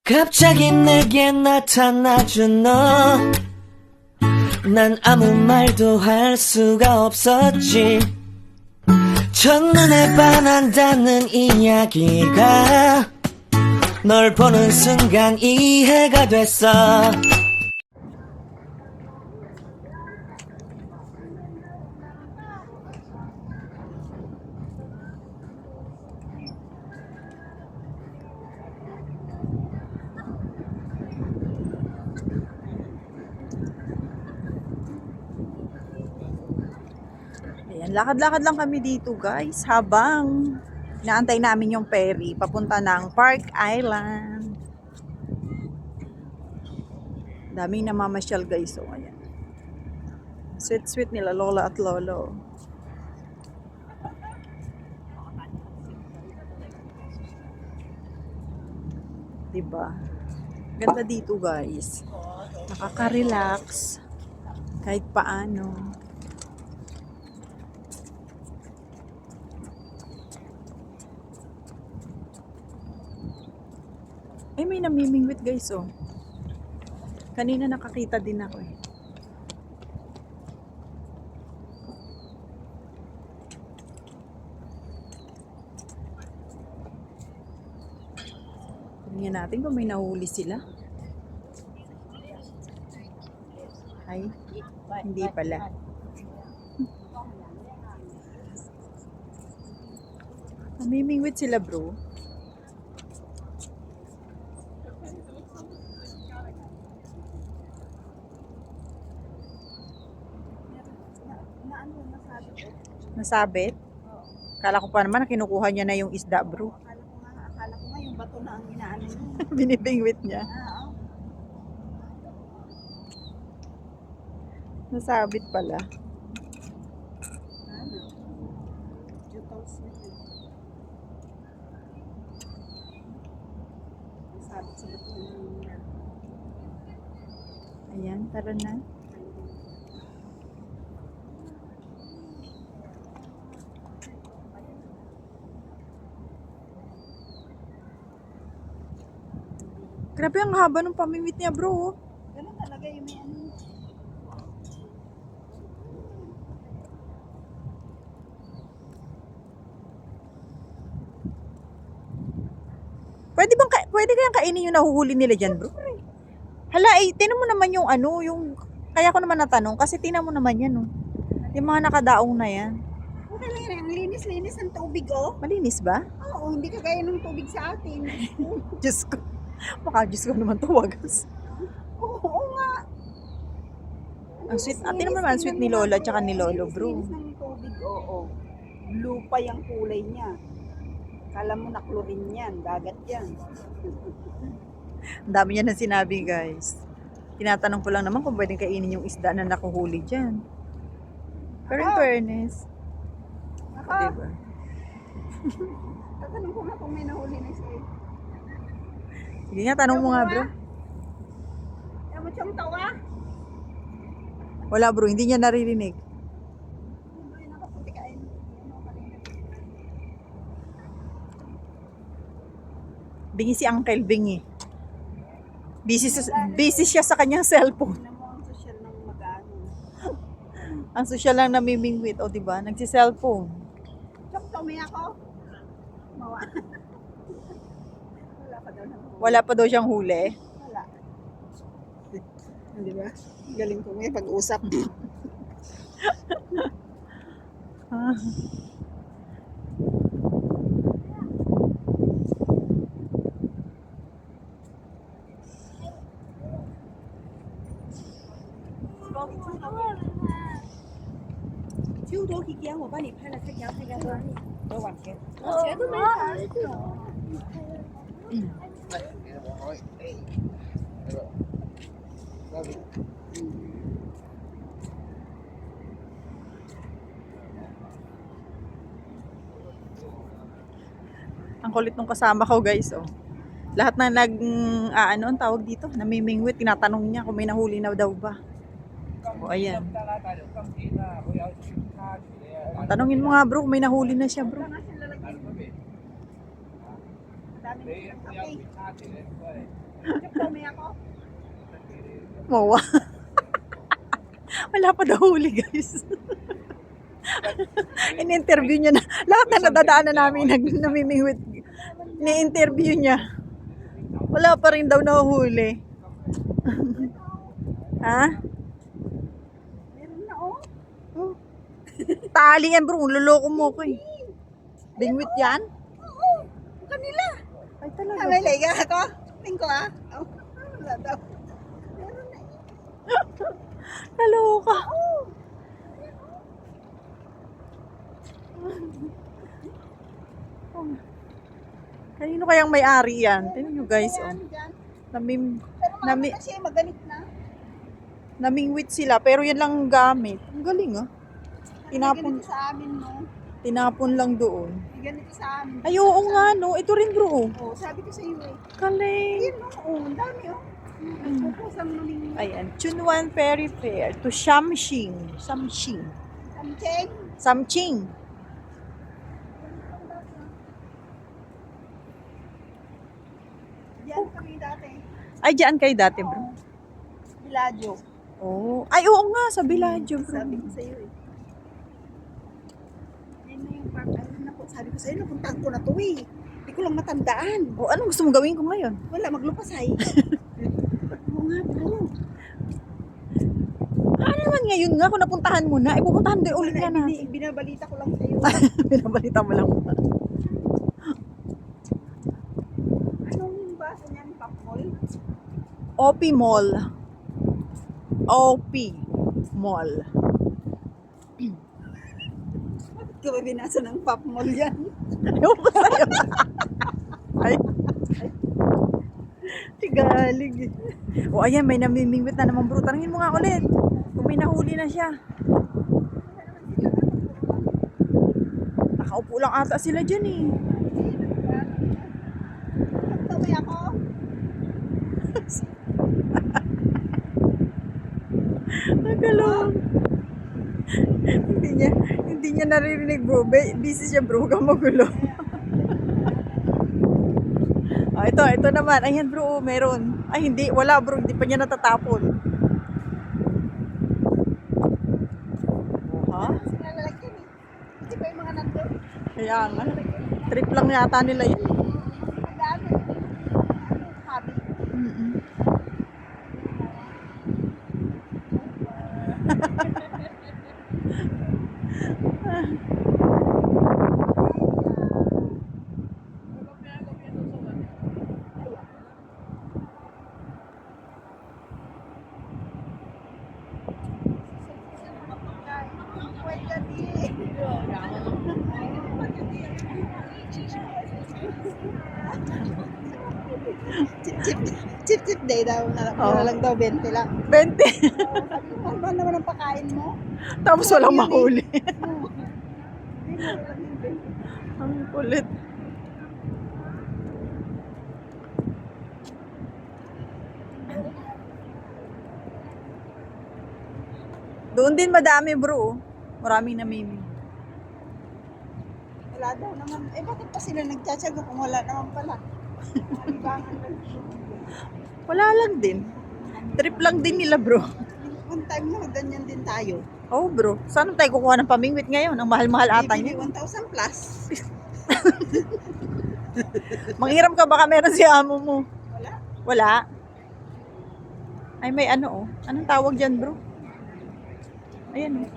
갑자기 내게 나타나준 너, 난 아무 말도 할 수가 없었지. 첫눈에 반한다는 이야기가 널 보는 순간 이해가 됐어. Ayan, lakad-lakad lang kami dito guys habang inaantay namin yung ferry papunta ng Park Island. Daming namamasyal guys. So, ayan. Sweet nila lola at lolo. Diba? Ganda dito guys. Nakaka-relax kahit paano. Ay, may namimingwit guys, oh. Kanina nakakita din ako eh. Tingnan natin kung may nahuli sila. Ay, hindi pala. Namimingwit sila bro. Nasabit? Akala ko pa naman na kinukuha niya na yung isda, bro. Akala ko nga yung bato na ang inaano niya. Binibingwit niya. Nasabit pala. Nasabit sa bato niya. Ayan, tara na. Grabe ang haba ng pamimit niya, bro. Ganun talaga yung may ano. Pwede kayang kainin yung nahuhuli nila dyan, bro? Hala, tinan mo naman yung ano, yung... Kaya ko naman natanong, kasi tinan mo naman yan, oh. Yung mga nakadaong na yan. Okay lang yan. Ang linis-linis ng tubig, oh. Malinis ba? Oo, hindi kagaya ng tubig sa atin. Diyos ko. Baka Diyos ko naman tuwagas. Oo nga. Ang sweet. Ate naman ang sweet ni Lola tsaka ni Lolo, bro. Linis ng tubig, oo. Blue pa yung kulay niya. Kala mo na chlorine yan. Dagat yan. Ang dami niya na sinabi, guys. Tinatanong ko lang naman kung pwedeng kainin yung isda na nakuhuli dyan. Pero in fairness, diba? Tatanong ko nga kung may nahuli na siya. Sige nga, tanong mo nga, bro. Ayaw mo siyang tawa? Wala, bro. Hindi niya naririnig. Ay, nakaputi kain. Bingi si Uncle Bingi. Busy siya sa kanyang cellphone. Tingnan mo ang social ng mag-ano. Ang social lang namimingwit. O, diba? Nagsi-cellphone. Siyang tumi ako. Mawa. Wala pa daw na. Wala pa daw siyang huli. Wala. Di ba? Galing ko ngayon pag-usap. Ah. Ang kulit nung kasama ko, guys, oh. Lahat na ano ang tawag dito, namimingwit, tinatanong niya kung may nahuli na daw ba. O, ayan. Tanungin mo nga, bro, kung may nahuli na siya, bro. Kami ako. Mawa. Wala pa daw huli, guys. In-interview niya na. Lahat na nadadaanan namin namimingwit. Ni-interview niya. Wala pa rin daw nahuhuli. Ha? Meron na oh. Tali yan, bro. Luloko mo ko eh. Bingwit yan? Oo. Kanila. Ay, talaga. May lega ako. Tingin ko ah. Oh, wala daw. Meron na eh. Naloka. Kanino kayang may-ari yan? Tingnan nyo guys. Oh. Ano dyan? Nami, Pero mga kasi magalit na. namingwit sila pero yan lang ang gamit. Ang galing ah. Tinapon, Ganito sa amin no. tinapon lang doon. May ganito sa amin. Ay, oo nga no. Ito rin bro. Oh. Oh, sabi ko sa iyo eh. Galing. Ayun no. Oh, ang dami oh. Nagpupusang muling Ayan. Chunwan Ferry Fair to Shamshing. Samshing. Samcheng. Samching. Diyan kami dati. Ay, diyan kayo dati bro. Villaggio. Oh. Ay, oo nga. Sa Villaggio bro. Sabi ko sa iyo eh. Ayun na yung park. Ayun na po. Sabi ko sa iyo, napuntahan ko na to eh. Hindi ko lang matandaan. Oh, anong gusto mong gawin ko ngayon? Wala, maglupasay. Oo nga bro. Ano naman ngayon nga kung napuntahan mo na, ipupuntahan din ulit nga na. Binabalita ko lang sa iyo. Binabalita mo lang. Anong basa niyan? Popmol? OP Mall. OP Mall. Bakit ka ba binasa ng popmol yan? Ano ba sa'yo? Ay. Tigalig. O ayan, may namimingwit na naman bro. Tarangin mo nga ulit. Kung may nahuli na siya. Nakaupo lang ata sila dyan eh. Taway ako. Nagalong. hindi niya naririnig bro. Busy siya bro. Huwag kang magulo. Ito naman. Ayan bro, meron. Ay hindi, wala bro. Hindi pa niya natatapon. Ha? Sila lalagyan eh. Hindi pa yung mga nandun. Kaya nga. Trip lang yata nila yun. Ang dami. Habi. Mm-mm. Chip day daw. Oo. Lang daw, 20 lang. 20. Sabi ko, mahal naman ang pakain mo. Tapos walang mahuli. Ang kulit. Doon din madami bro. Maraming namimi. Wala daw naman. Eh, bakit pa sila nagtsatsaga kung wala naman pala? Alibangan lang. Wala lang din. Trip lang din nila bro. One time na ganyan din tayo. Oh bro. Saan tayo kukuha ng pamingwit ngayon? Ang mahal-mahal ata Bibili niya. 1,000 plus. Manghiram ka baka meron si amo mo. Wala. Wala. Ay may ano oh. Anong tawag dyan bro? Ayan oh.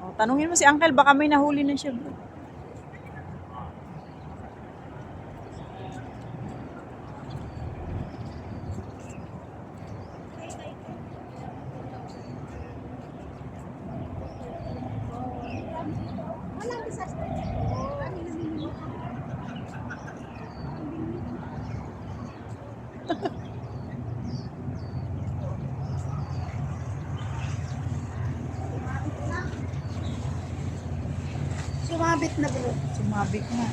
Oh, tanungin mo si Uncle baka may nahuli na siya bro. Sumabit na bro. Sumabit na.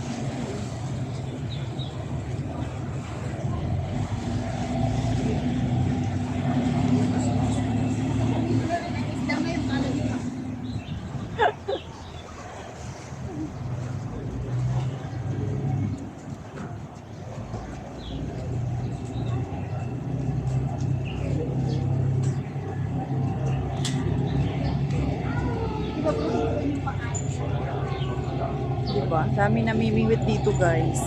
ba? Dami namimingwit dito guys.